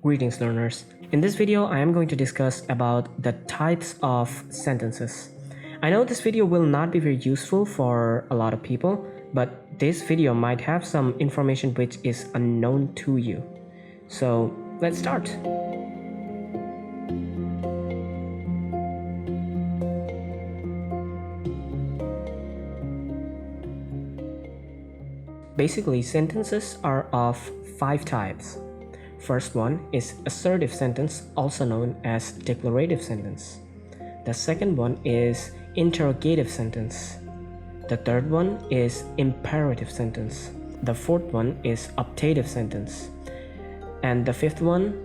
Greetings learners. In this video, I am going to discuss about the types of sentences. I know this video will not be very useful for a lot of people, but this video might have some information which is unknown to you. So let's start. Basically, sentences are of 5 types. First one is assertive sentence, also known as declarative sentence. The second one is interrogative sentence. The third one is imperative sentence. The fourth one is optative sentence. And the fifth one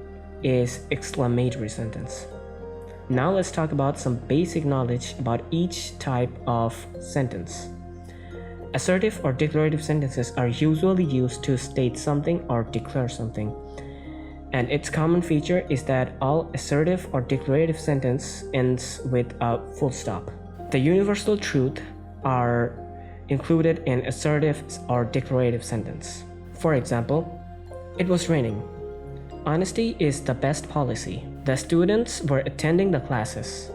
is exclamatory sentence. Now let's talk about some basic knowledge about each type of sentence. Assertive or declarative sentences are usually used to state something or declare something. And its common feature is that all assertive or declarative sentence ends with a full stop. The universal truth are included in assertive or declarative sentence. For example, it was raining. Honesty is the best policy. The students were attending the classes.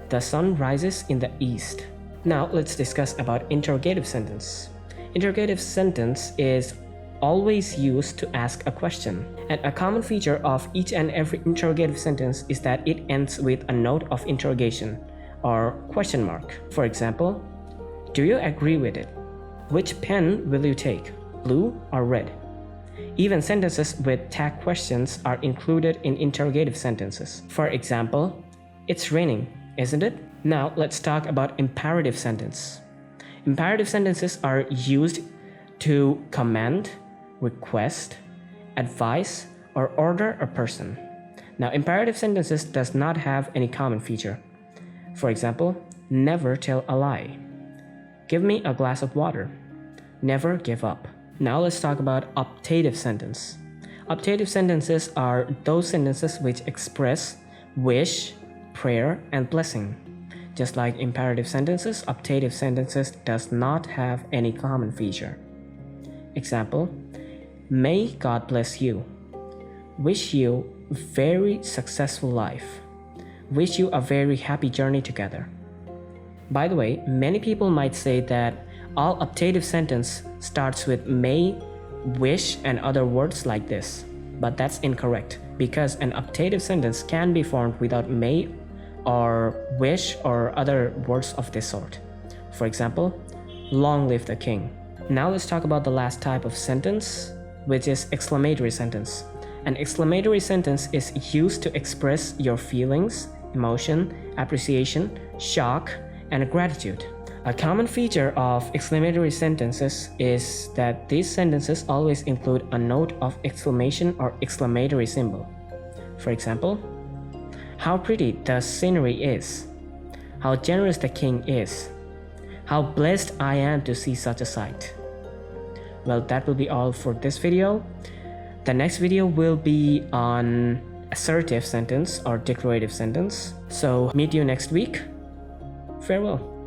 The sun rises in the east. Now let's discuss about interrogative sentence. Interrogative sentence is always used to ask a question. And a common feature of each and every interrogative sentence is that it ends with a note of interrogation or question mark. For example, do you agree with it? Which pen will you take, blue or red? Even sentences with tag questions are included in interrogative sentences. For example, it's raining, isn't it? Now let's talk about imperative sentence. Imperative sentences are used to command, request, advise, or order a person. Now imperative sentences does not have any common feature. For example, never tell a lie. Give me a glass of water. Never give up. Now let's talk about optative sentence. Optative sentences are those sentences which express wish, prayer, and blessing. Just like imperative sentences, optative sentences does not have any common feature. Example, may God bless you. Wish you a very successful life. Wish you a very happy journey together. By the way, many people might say that all optative sentence starts with may, wish, and other words like this. But that's incorrect, because an optative sentence can be formed without may or wish or other words of this sort. For example, long live the king. Now let's talk about the last type of sentence, which is exclamatory sentence. An exclamatory sentence is used to express your feelings, emotion, appreciation, shock, and gratitude. A common feature of exclamatory sentences is that these sentences always include a note of exclamation or exclamatory symbol. For example, how pretty the scenery is. How generous the king is. How blessed I am to see such a sight. Well, that will be all for this video. The next video will be on assertive sentence or declarative sentence. So meet you next week. Farewell.